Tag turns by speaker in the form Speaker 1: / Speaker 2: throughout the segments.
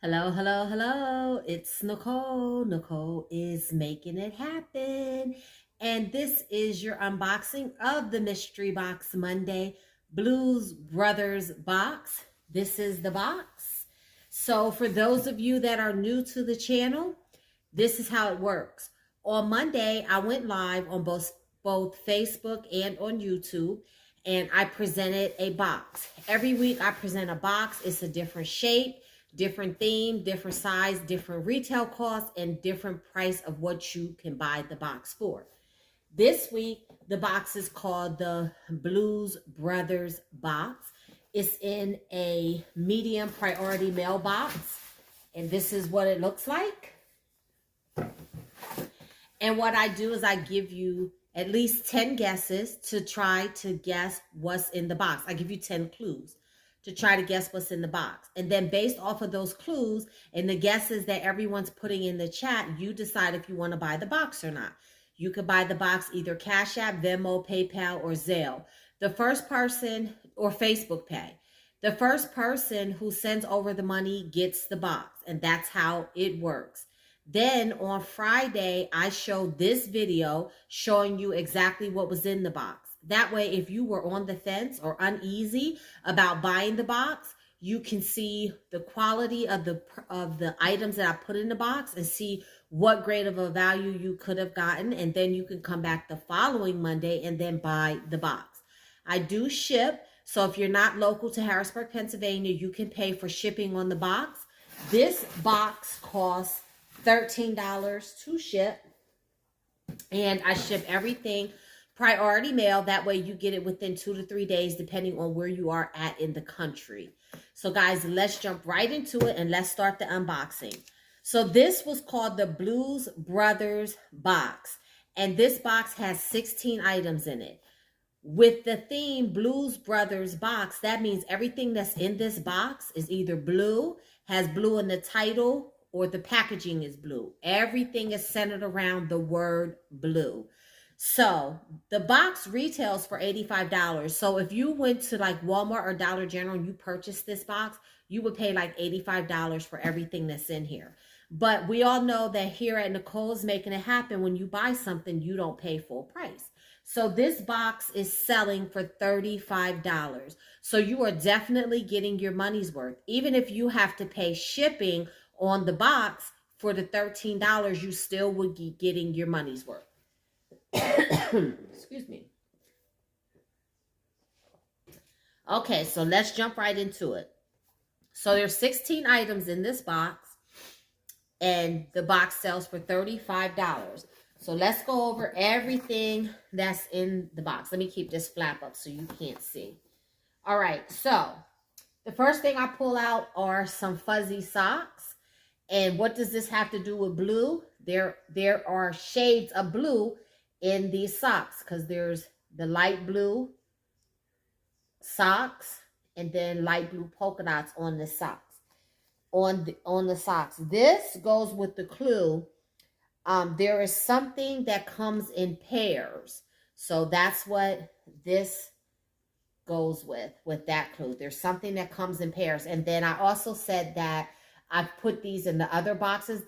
Speaker 1: Hello, hello, hello. It's Nicole. Nicole is making it happen. And this is your unboxing of the Mystery Box Monday Blues Brothers box. This is the box. So for those of you that are new to the channel, this is how it works. On Monday, I went live on both Facebook and on YouTube, and I presented a box. Every week I present a box. It's a different shape, different theme, different size, different retail cost, and different price of what you can buy the box for. This week, the box is called the Blues Brothers box. It's in a medium priority mail box, and this is what it looks like. And what I do is I give you at least 10 guesses to try to guess what's in the box. I give you 10 clues to try to guess what's in the box. And then based off of those clues and the guesses that everyone's putting in the chat, you decide if you want to buy the box or not. You could buy the box either Cash App, Venmo, PayPal, or Zelle. The first person, or Facebook Pay. The first person who sends over the money gets the box, and that's how it works. Then on Friday, I showed this video showing you exactly what was in the box. That way, if you were on the fence or uneasy about buying the box, you can see the quality of the items that I put in the box and see what grade of a value you could have gotten. And then you can come back the following Monday and then buy the box. I do ship. So if you're not local to Harrisburg, Pennsylvania, you can pay for shipping on the box. This box costs $13 to ship, and I ship everything priority mail. That way you get it within 2 to 3 days depending on where you are at in the country. So guys, let's jump right into it and let's start the unboxing. So this was called the Blues Brothers box, and this box has 16 items in it. With the theme Blues Brothers box, that means everything that's in this box is either blue, has blue in the title, or the packaging is blue. Everything is centered around the word blue. So the box retails for $85. So if you went to like Walmart or Dollar General and you purchased this box, you would pay like $85 for everything that's in here. But we all know that here at Nicole's Making It Happen, when you buy something, you don't pay full price. So this box is selling for $35. So you are definitely getting your money's worth. Even if you have to pay shipping on the box for the $13, you still would be getting your money's worth. Excuse me. Okay, so let's jump right into it. So there's 16 items in this box, and the box sells for $35. So let's go over everything that's in the box. Let me keep this flap up so you can't see. All right, so the first thing I pull out are some fuzzy socks. And what does this have to do with blue? There are shades of blue in these socks, because there's the light blue socks and then light blue polka dots on the socks. On the socks. This goes with the clue. There is something that comes in pairs. So that's what this goes with that clue. There's something that comes in pairs. And then I also said that I've put these in the other boxes.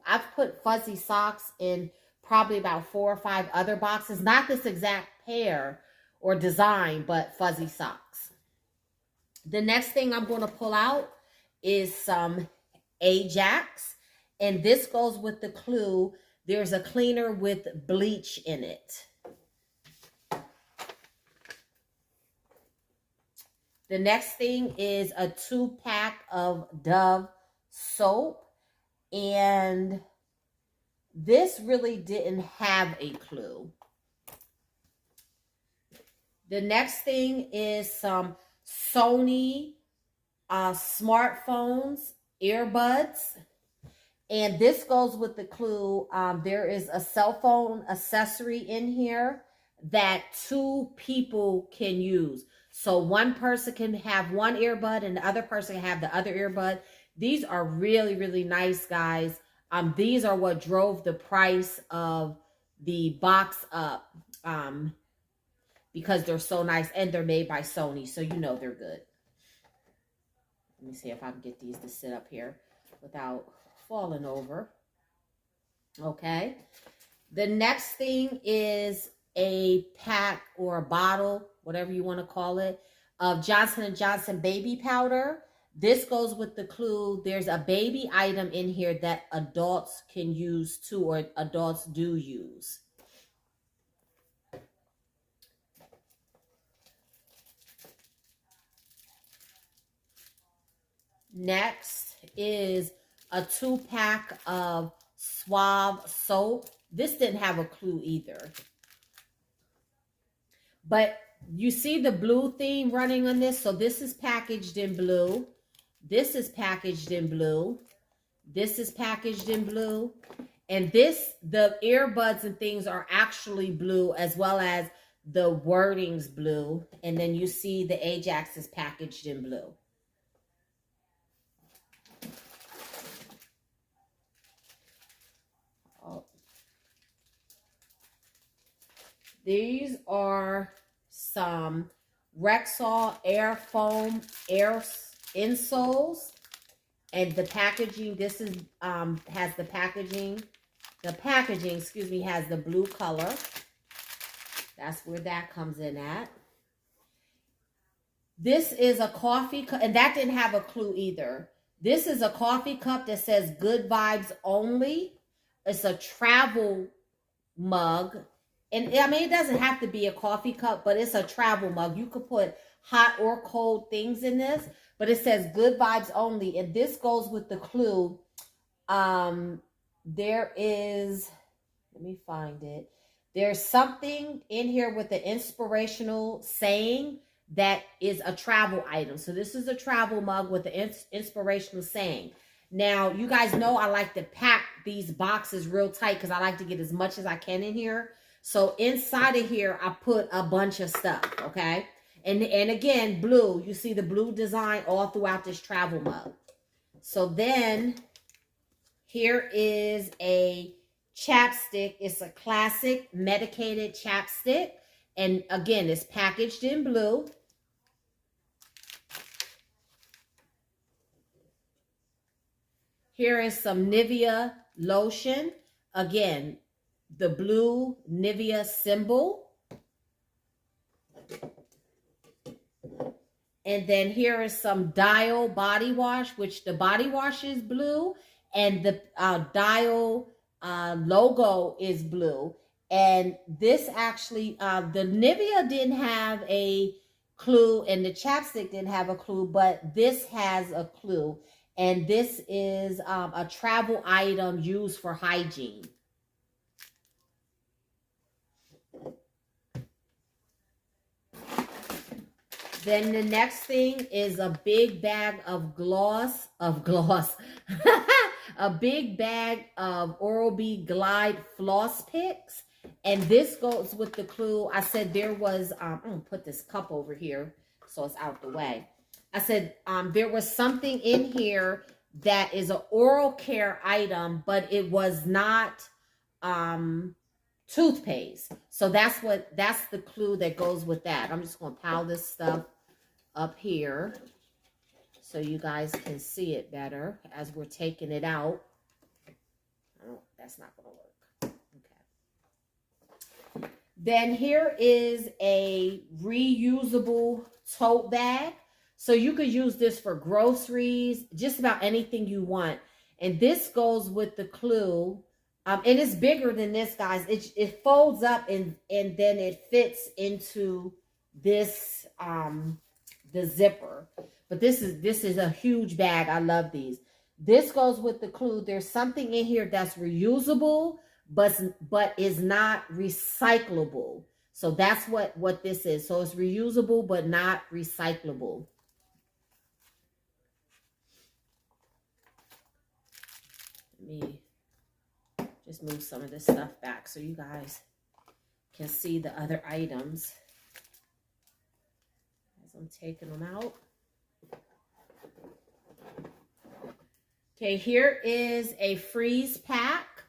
Speaker 1: I've put fuzzy socks in probably about 4 or 5 other boxes. Not this exact pair or design, but fuzzy socks. The next thing I'm going to pull out is some Ajax. And this goes with the clue. There's a cleaner with bleach in it. The next thing is a 2-pack of Dove soap, and this really didn't have a clue. The next thing is some Sony smartphones, earbuds, and this goes with the clue. There is a cell phone accessory in here that 2 people can use. So one person can have one earbud and the other person can have the other earbud. These are really, really nice, guys. These are what drove the price of the box up, because they're so nice and they're made by Sony, so you know they're good. Let me see if I can get these to sit up here. without falling over. Okay. The next thing is a pack or a bottle, whatever you want to call it, of Johnson & Johnson baby powder. This goes with the clue. There's a baby item in here that adults can use too, or adults do use. Next is a 2-pack of Suave soap. This didn't have a clue either. But you see the blue theme running on this. So this is packaged in blue. This is packaged in blue. This is packaged in blue. And this, the earbuds and things are actually blue, as well as the wording's blue. And then you see the Ajax is packaged in blue. These are some Rexall air foam air insoles, and the packaging. This is has the packaging. The packaging, excuse me, has the blue color. That's where that comes in at. This is a coffee cup, and that didn't have a clue either. This is a coffee cup that says "Good Vibes Only." It's a travel mug. And I mean, it doesn't have to be a coffee cup, but it's a travel mug. You could put hot or cold things in this, but it says good vibes only. And this goes with the clue. There is, let me find it. There's something in here with the inspirational saying that is a travel item. So this is a travel mug with the inspirational saying. Now, you guys know I like to pack these boxes real tight because I like to get as much as I can in here. So inside of here, I put a bunch of stuff, okay? And again, blue. You see the blue design all throughout this travel mug. So then, here is a chapstick. It's a classic medicated chapstick. And again, it's packaged in blue. Here is some Nivea lotion. Again, the blue Nivea symbol. And then here is some Dial body wash, which the body wash is blue. And the Dial logo is blue. And this actually, the Nivea didn't have a clue and the chapstick didn't have a clue, but this has a clue. And this is a travel item used for hygiene. Then the next thing is a big bag of gloss, a big bag of Oral-B Glide floss picks. And this goes with the clue. I said there was, I'm going to put this cup over here so it's out the way. I said there was something in here that is an oral care item, but it was not toothpaste. So that's the clue that goes with that. I'm just going to pile this stuff up here so you guys can see it better as we're taking it out. Oh, that's not going to work. Okay. Then here is a reusable tote bag. So you could use this for groceries, just about anything you want. And this goes with the clue. And it's bigger than this, guys. It folds up and then it fits into this the zipper. But this is a huge bag. I love these. This goes with the clue. There's something in here that's reusable, but is not recyclable. So that's what this is. So it's reusable, but not recyclable. Let me just move some of this stuff back so you guys can see the other items as I'm taking them out. Okay, here is a freeze pack.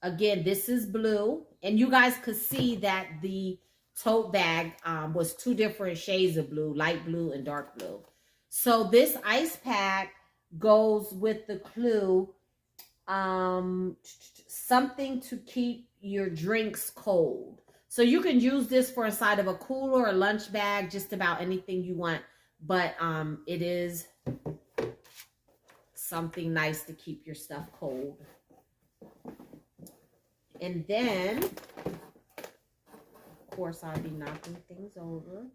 Speaker 1: Again, this is blue. And you guys could see that the tote bag was 2 different shades of blue, light blue and dark blue. So this ice pack goes with the clue, something to keep your drinks cold. So you can use this for inside of a cooler, a lunch bag, just about anything you want. But it is something nice to keep your stuff cold. And then, of course, I'll be knocking things over.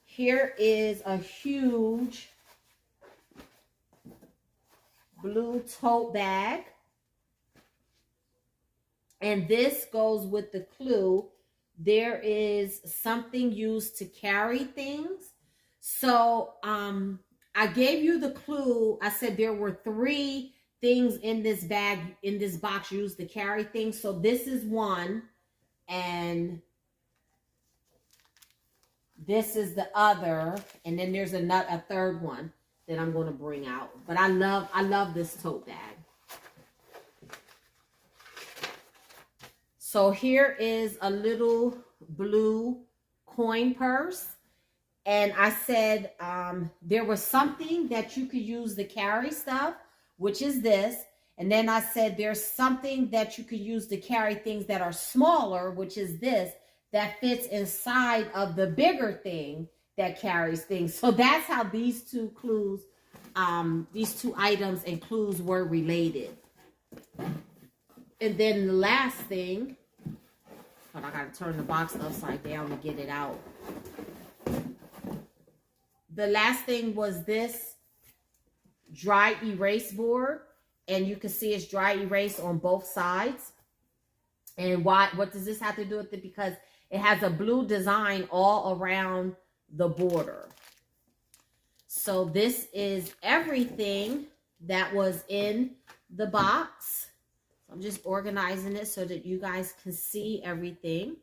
Speaker 1: Here is a huge blue tote bag. And this goes with the clue. There is something used to carry things. So I gave you the clue. I said there were 3 things in this bag, in this box, used to carry things. So this is one, and this is the other, and then there's a third one that I'm going to bring out. But I love this tote bag. So here is a little blue coin purse. And I said there was something that you could use to carry stuff, which is this. And then I said there's something that you could use to carry things that are smaller, which is this, that fits inside of the bigger thing that carries things. So that's how these 2 clues, these 2 items and clues were related. And then the last thing, but I gotta turn the box upside down to get it out. The last thing was this dry erase board, and you can see it's dry erase on both sides. And what does this have to do with it? Because it has a blue design all around the border. So this is everything that was in the box. I'm just organizing it so that you guys can see everything.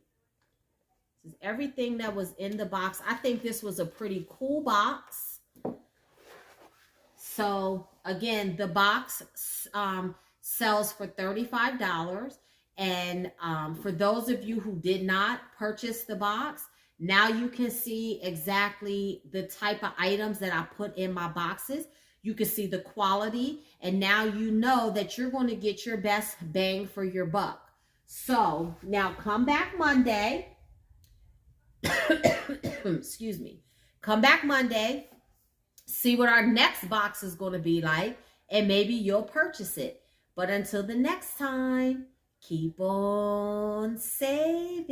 Speaker 1: This is everything that was in the box. I think this was a pretty cool box. So again, the box sells for $35. And for those of you who did not purchase the box, now you can see exactly the type of items that I put in my boxes. You can see the quality, and now you know that you're going to get your best bang for your buck. So now come back Monday. Excuse me. Come back Monday. See what our next box is going to be like, and maybe you'll purchase it. But until the next time, keep on saving.